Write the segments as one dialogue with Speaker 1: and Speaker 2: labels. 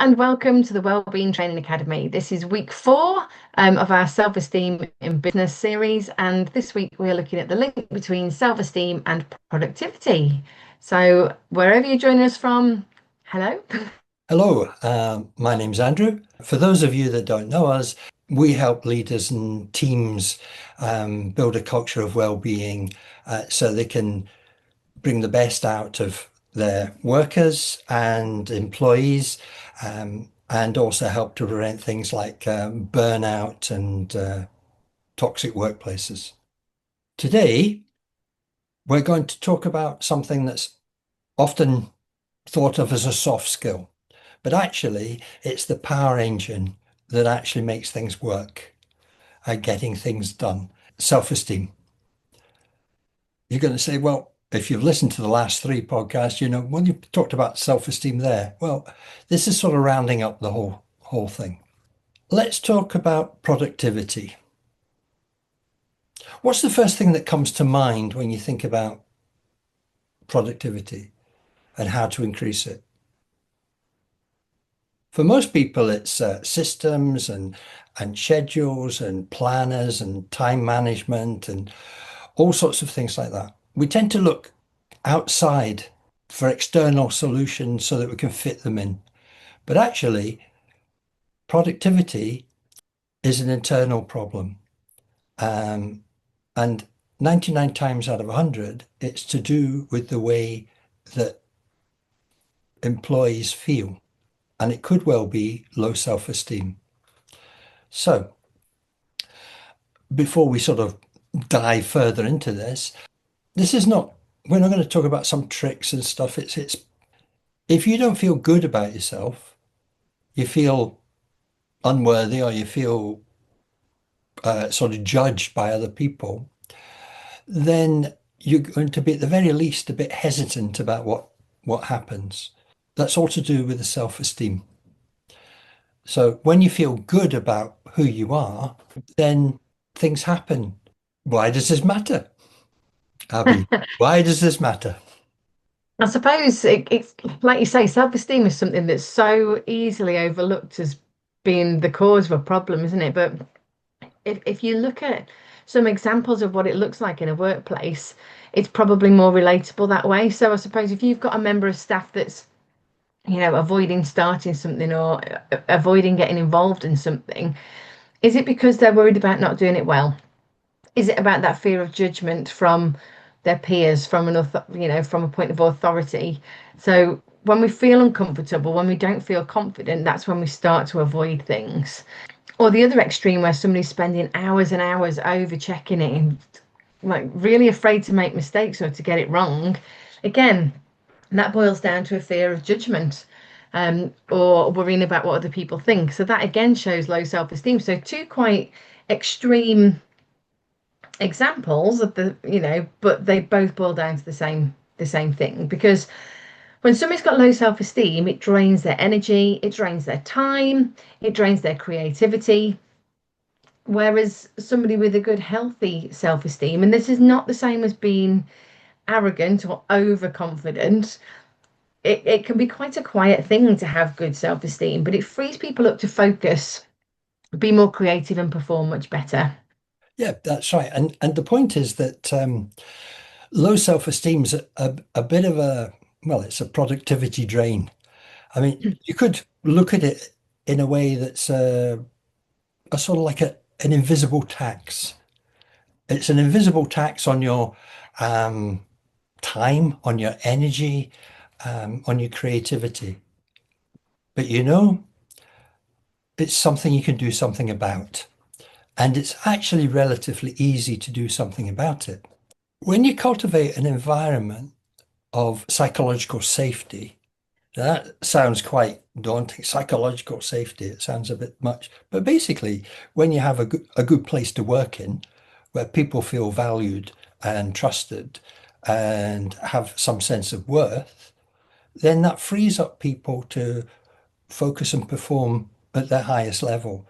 Speaker 1: and welcome to the Wellbeing Training Academy. This is week four of our self-esteem in business series, and this week we're looking at the link between self-esteem and productivity. So, wherever you're joining us from, hello.
Speaker 2: Hello, my name's Andrew. For those of you that don't know us, we help leaders and teams build a culture of well-being so they can bring the best out of their workers and employees, and also help to prevent things like burnout and toxic workplaces. Today, we're going to talk about something that's often thought of as a soft skill. But actually, it's the power engine that actually makes things work at getting things done. Self-esteem. You're going to say, well, if you've listened to the last three podcasts, when you talked about self-esteem there, well, this is sort of rounding up the whole thing. Let's talk about productivity. What's the first thing that comes to mind when you think about productivity and how to increase it? For most people, it's systems and schedules and planners and time management and all sorts of things like that. We tend to look outside for external solutions so that we can fit them in. But actually, productivity is an internal problem. And 99 times out of 100, it's to do with the way that employees feel. And it could well be low self-esteem. So, before we sort of dive further into this, we're not going to talk about some tricks and stuff. It's if you don't feel good about yourself, you feel unworthy or you feel sort of judged by other people, then you're going to be at the very least a bit hesitant about what happens. That's all to do with the self-esteem. So when you feel good about who you are, then things happen. Why does this matter, Abby? Why does this matter?
Speaker 1: I suppose it's like you say, self-esteem is something that's so easily overlooked as being the cause of a problem, isn't it? But if you look at some examples of what it looks like in a workplace, it's probably more relatable that way. So I suppose if you've got a member of staff that's, avoiding starting something or avoiding getting involved in something, is it because they're worried about not doing it well? Is it about that fear of judgment from their peers, from from a point of authority? So when we feel uncomfortable, when we don't feel confident, that's when we start to avoid things. Or the other extreme where somebody's spending hours and hours over checking it and like really afraid to make mistakes or to get it wrong. Again, that boils down to a fear of judgment, or worrying about what other people think. So that again shows low self-esteem. So two quite extreme examples of but they both boil down to the same thing, because when somebody's got low self-esteem, it drains their energy, it drains their time, it drains their creativity. Whereas somebody with a good, healthy self-esteem, and this is not the same as being arrogant or overconfident, it can be quite a quiet thing to have good self-esteem, but it frees people up to focus, be more creative, and perform much better.
Speaker 2: Yeah, that's right. And the point is that low self-esteem's a bit of it's a productivity drain. I mean, you could look at it in a way that's a sort of like an invisible tax. It's an invisible tax on your um, time, on your energy, on your creativity. But it's something you can do something about. And it's actually relatively easy to do something about it. When you cultivate an environment of psychological safety, that sounds quite daunting. Psychological safety, it sounds a bit much. But basically, when you have a good place to work in, where people feel valued and trusted and have some sense of worth, then that frees up people to focus and perform at their highest level,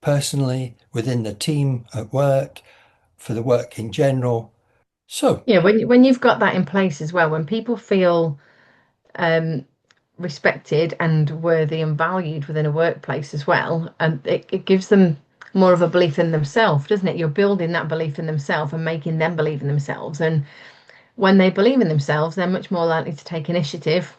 Speaker 2: personally, within the team, at work, for the work in general. So,
Speaker 1: Yeah, when you've got that in place as well, when people feel um respected and worthy and valued within a workplace as well. And it gives them more of a belief in themselves, doesn't it? You're building that belief in themselves and making them believe in themselves. And when they believe in themselves, they're much more likely to take initiative.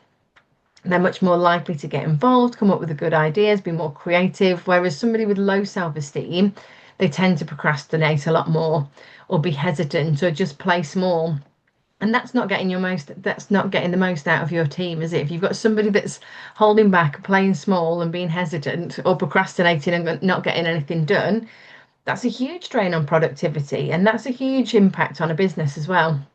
Speaker 1: They're much more likely to get involved, come up with the good ideas, be more creative. Whereas somebody with low self-esteem, they tend to procrastinate a lot more or be hesitant or just play small. And that's not getting the most out of your team, is it? If you've got somebody that's holding back, playing small and being hesitant or procrastinating and not getting anything done, that's a huge drain on productivity and that's a huge impact on a business as well.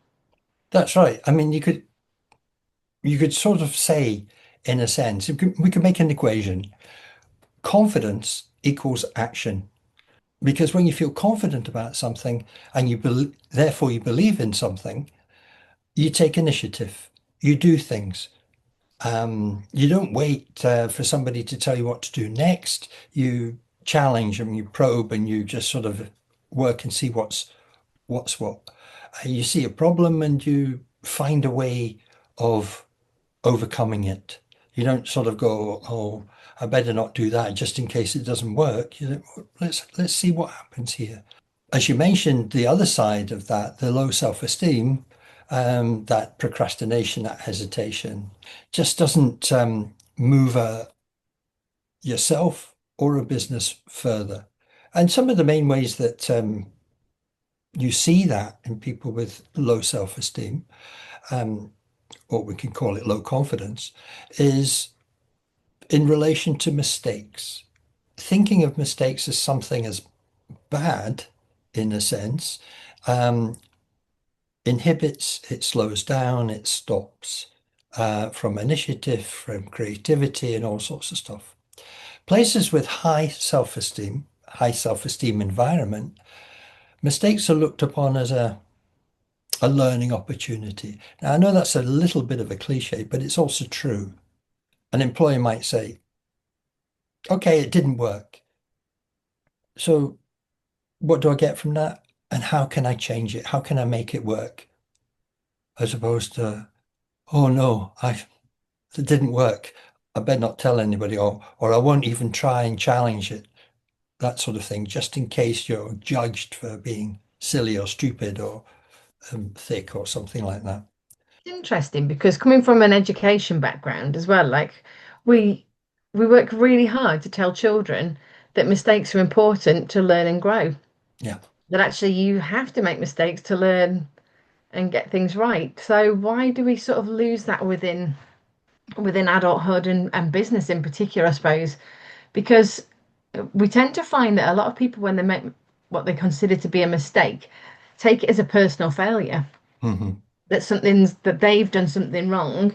Speaker 2: That's right. I mean, you could sort of say, in a sense, we could make an equation. Confidence equals action. Because when you feel confident about something and therefore you believe in something, you take initiative. You do things. You don't wait for somebody to tell you what to do next. You challenge and you probe and you just sort of work and see what's what. You see a problem and you find a way of overcoming it. You don't sort of go, oh, I better not do that just in case it doesn't work. You know, let's see what happens here. As you mentioned, the other side of that, the low self-esteem, that procrastination, that hesitation, just doesn't move yourself or a business further. And some of the main ways that you see that in people with low self-esteem, um, or we can call it low confidence, is in relation to mistakes. Thinking of mistakes as something as bad, in a sense, um, inhibits, it slows down, it stops from initiative, from creativity, and all sorts of stuff. Places with high self-esteem environment, mistakes are looked upon as a learning opportunity. Now, I know that's a little bit of a cliche, but it's also true. An employer might say, okay, it didn't work. So what do I get from that? And how can I change it? How can I make it work? As opposed to, oh no, it didn't work. I better not tell anybody, or I won't even try and challenge it. That sort of thing, just in case you're judged for being silly or stupid or thick or something like that.
Speaker 1: It's interesting because coming from an education background as well, like we we work really hard to tell children that mistakes are important to learn and grow.
Speaker 2: Yeah.
Speaker 1: That actually you have to make mistakes to learn and get things right. So why do we sort of lose that within adulthood and business in particular, I suppose? Because we tend to find that a lot of people, when they make what they consider to be a mistake, take it as a personal failure.
Speaker 2: Hmm.
Speaker 1: That something's that they've done something wrong.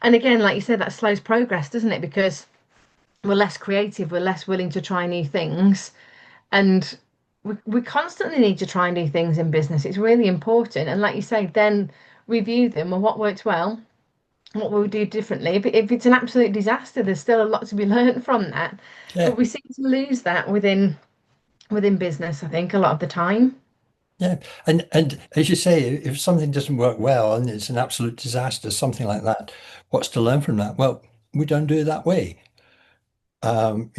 Speaker 1: And again, like you said, that slows progress, doesn't it? Because we're less creative, we're less willing to try new things. And we constantly need to try new things in business. It's really important. And like you say, then review them. Well, what worked well? What will we do differently? If it's an absolute disaster, there's still a lot to be learned from that.
Speaker 2: Yeah.
Speaker 1: But we seem to lose that within business, I think, a lot of the time.
Speaker 2: Yeah. And as you say, if something doesn't work well and it's an absolute disaster, something like that, what's to learn from that? Well, we don't do it that way. And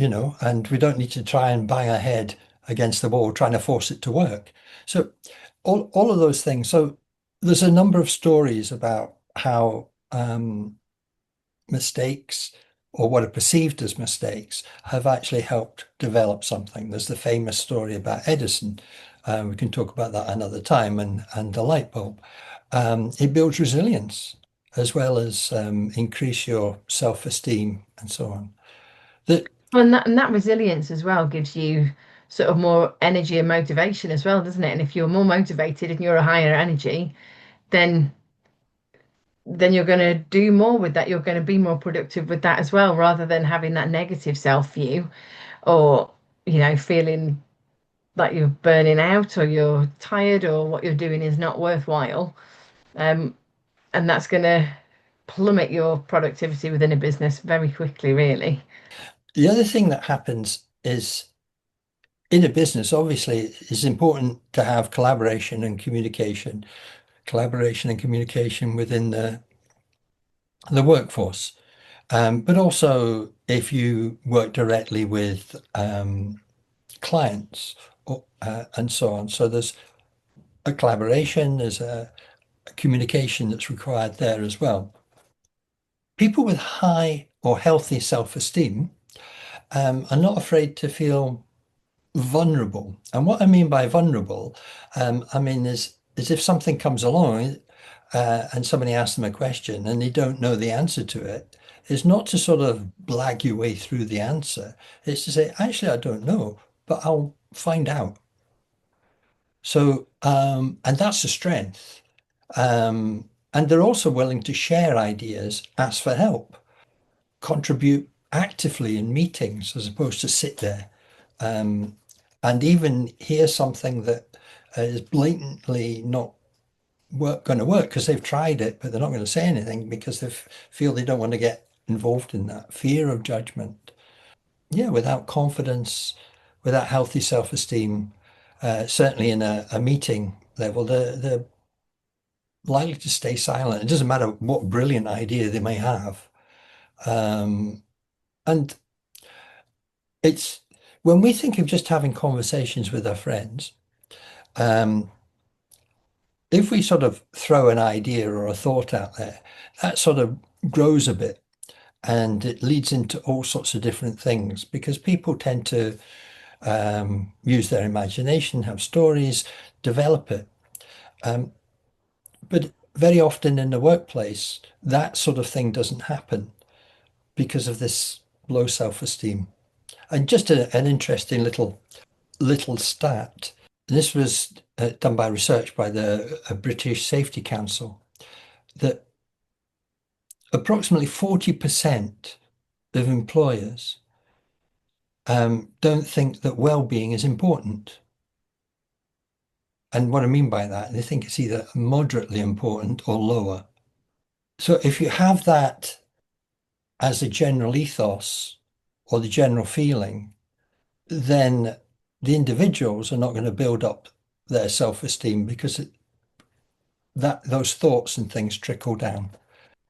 Speaker 2: we don't need to try and bang our head against the wall trying to force it to work. So all of those things. So there's a number of stories about how mistakes or what are perceived as mistakes have actually helped develop something. There's the famous story about Edison. We can talk about that another time, and the light bulb. It builds resilience as well as increase your self-esteem and so on. That
Speaker 1: And that resilience as well gives you sort of more energy and motivation as well, doesn't it? And if you're more motivated and you're a higher energy, then then you're going to do more with that. You're going to be more productive with that as well, rather than having that negative self view or, feeling like you're burning out or you're tired or what you're doing is not worthwhile. Um, and that's going to plummet your productivity within a business very quickly, really.
Speaker 2: the other thing that happens is in a business, obviously, it's important to have collaboration and communication within the workforce. But also if you work directly with clients and so on. So there's a collaboration, there's a communication that's required there as well. People with high or healthy self-esteem are not afraid to feel vulnerable. And what I mean by vulnerable, I mean is if something comes along and somebody asks them a question and they don't know the answer to it, it's not to sort of blag your way through the answer. It's to say, actually, I don't know, but I'll find out. So, and that's a strength. And they're also willing to share ideas, ask for help, contribute actively in meetings as opposed to sit there. Um, and even hear something that is blatantly not going to work because they've tried it, but they're not going to say anything because they feel they don't want to get involved in that fear of judgment. Yeah, without confidence, without healthy self-esteem, certainly in a meeting level, they're likely to stay silent. It doesn't matter what brilliant idea they may have. Um, and it's when we think of just having conversations with our friends, um, if we sort of throw an idea or a thought out there, that sort of grows a bit and it leads into all sorts of different things because people tend to use their imagination, have stories, develop it. Um, but very often in the workplace, that sort of thing doesn't happen because of this low self-esteem. And just an interesting little stat. This was done by research by the British Safety Council that approximately 40% of employers don't think that well-being is important. And what I mean by that, they think it's either moderately important or lower. So if you have that as a general ethos or the general feeling, then the individuals are not going to build up their self-esteem because that those thoughts and things trickle down.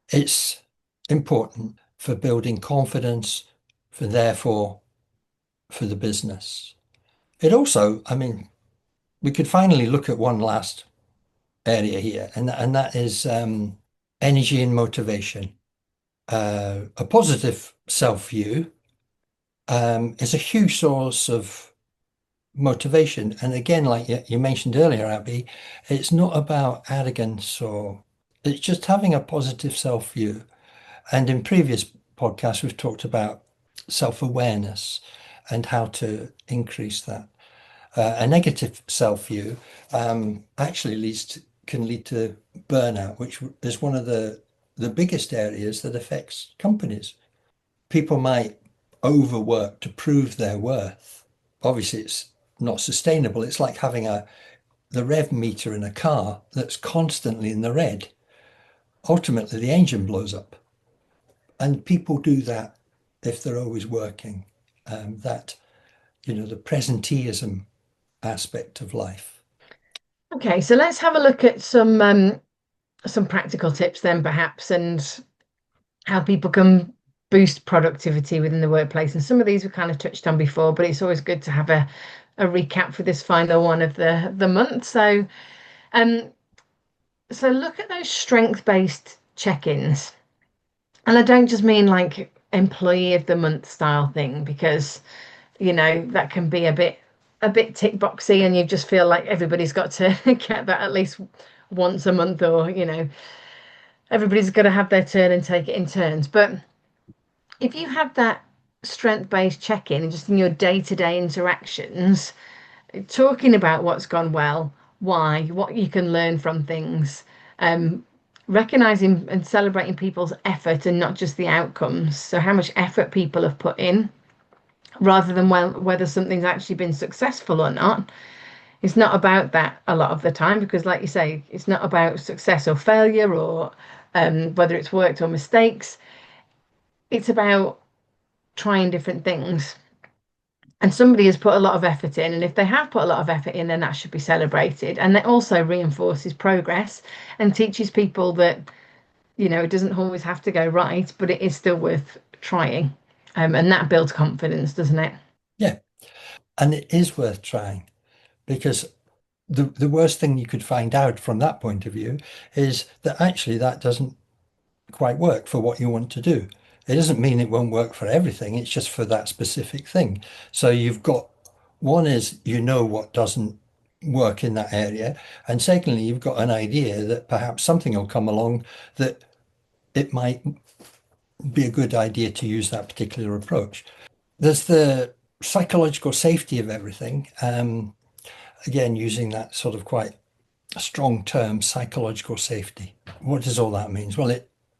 Speaker 2: It's important for building confidence, for therefore for the business. It also, I mean, we could finally look at one last area here, and that is energy and motivation. A positive self-view is a huge source of motivation. And again, like you mentioned earlier, Abby, it's not about arrogance or it's just having a positive self-view. And in previous podcasts, we've talked about self-awareness and how to increase that. A negative self-view actually can lead to burnout, which is one of the biggest areas that affects companies. People might overwork to prove their worth. Obviously, it's not sustainable. It's like having the rev meter in a car that's constantly in the red. Ultimately, the engine blows up. And people do that if they're always working. That, the presenteeism aspect of life.
Speaker 1: Okay, so let's have a look at some practical tips then, perhaps, and how people can boost productivity within the workplace. And some of these we kind of touched on before, but it's always good to have a recap for this final one of the month. Um, so look at those strength-based check-ins. And I don't just mean like employee of the month style thing, because that can be a bit tick boxy and you just feel like everybody's got to get that at least once a month, or everybody's got to have their turn and take it in turns. But if you have that strength-based check-in just in your day-to-day interactions, talking about what's gone well, why, what you can learn from things, um, recognizing and celebrating people's effort and not just the outcomes. So how much effort people have put in, rather than whether something's actually been successful or not. It's not about that a lot of the time, because like you say, it's not about success or failure, or whether it's worked or mistakes. It's about trying different things. And somebody has put a lot of effort in, and if they have put a lot of effort in, then that should be celebrated. And it also reinforces progress and teaches people that It doesn't always have to go right, but it is still worth trying. And that builds confidence, doesn't it?
Speaker 2: Yeah, and it is worth trying because the worst thing you could find out from that point of view is that actually that doesn't quite work for what you want to do. It doesn't mean it won't work for everything, it's just for that specific thing. So you've got one is you know what doesn't work in that area, and secondly, you've got an idea that perhaps something will come along that it might be a good idea to use that particular approach. There's the psychological safety of everything. Again, using that sort of quite strong term, psychological safety. What does all that mean? Well,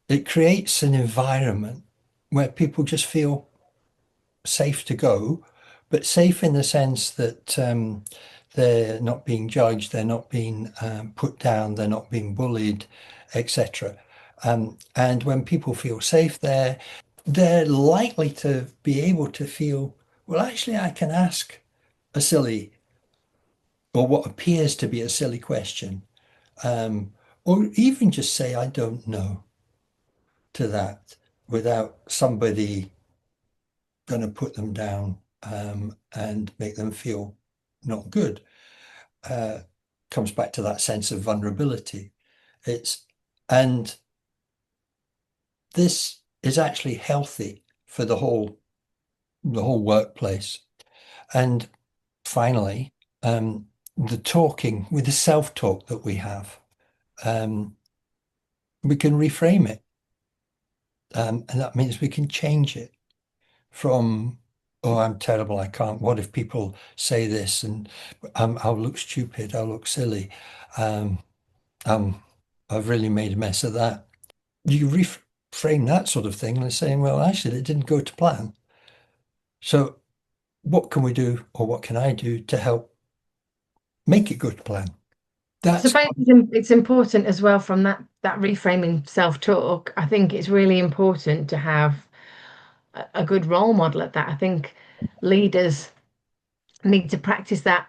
Speaker 2: it creates an environment where people just feel safe to go, but safe in the sense that they're not being judged, they're not being put down, they're not being bullied, etc. And when people feel safe there, they're likely to be able to feel, well, actually, I can ask a silly or what appears to be a silly question, um, or even just say, I don't know to that without somebody going to put them down and make them feel not good. Uh, Comes back to that sense of vulnerability. It's and this is actually healthy for the whole workplace. And finally, the talking with the self-talk that we have, um, we can reframe it, and that means we can change it from, oh, I'm terrible, I can't. What if people say this and I'll look stupid, I'll look silly. Um, um, I've really made a mess of that. You reframe that sort of thing and saying, well, actually, it didn't go to plan. So what can we do or what can I do to help make it go to plan?
Speaker 1: I
Speaker 2: That's
Speaker 1: suppose it's important as well from that reframing self-talk. I think it's really important to have a good role model at that. I think leaders need to practice that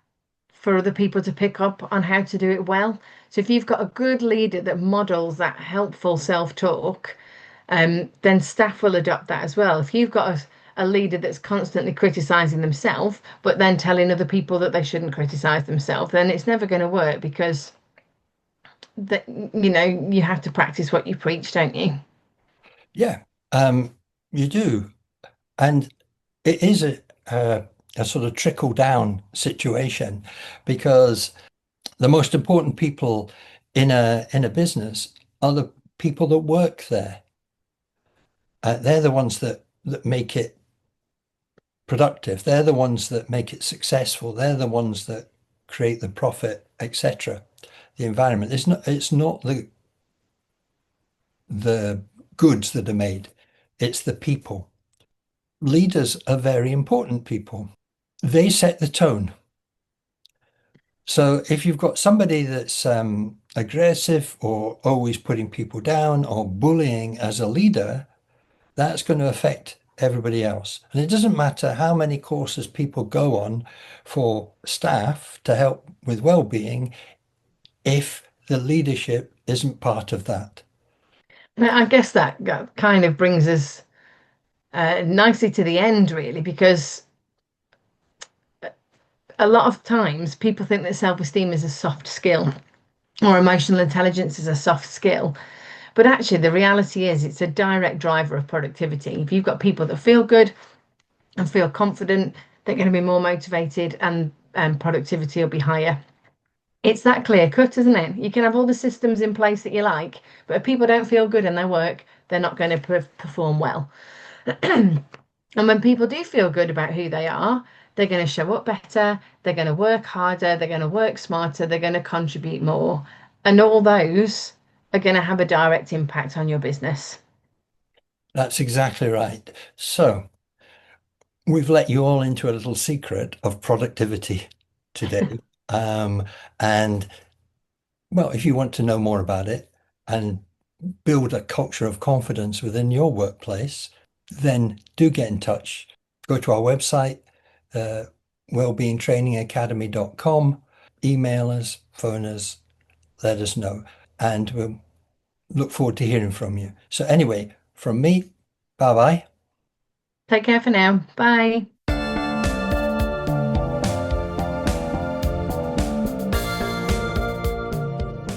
Speaker 1: for other people to pick up on how to do it well. So if you've got a good leader that models that helpful self-talk, then staff will adopt that as well. If you've got a leader that's constantly criticizing themselves, but then telling other people that they shouldn't criticize themselves, then it's never going to work because that you have to practice what you preach, don't you?
Speaker 2: yeah, you do. And it is a sort of trickle down situation because the most important people in a business are the people that work there. They're the ones that make it productive. They're the ones that make it successful. They're the ones that create the profit, etc. The environment. It's not the goods that are made. It's the people. Leaders are very important people. They set the tone. So if you've got somebody that's aggressive or always putting people down or bullying as a leader, that's going to affect everybody else. And it doesn't matter how many courses people go on for staff to help with well-being if the leadership isn't part of that.
Speaker 1: I guess that kind of brings us nicely to the end, really, because a lot of times people think that self-esteem is a soft skill or emotional intelligence is a soft skill. But actually, the reality is it's a direct driver of productivity. If you've got people that feel good and feel confident, they're going to be more motivated and productivity will be higher. It's that clear cut, isn't it? You can have all the systems in place that you like, but if people don't feel good in their work, they're not going to perform well. And when people do feel good about who they are, they're going to show up better, they're going to work harder, they're going to work smarter, they're going to contribute more. And all those are going to have a direct impact on your business.
Speaker 2: That's exactly right. So we've let you all into a little secret of productivity today. Um, and well, if you want to know more about it and build a culture of confidence within your workplace, then do get in touch. Go to our website, uh, wellbeingtrainingacademy.com, email us, phone us, let us know. And we'll look forward to hearing from you. So anyway, from me, bye bye.
Speaker 1: Take care for now. Bye.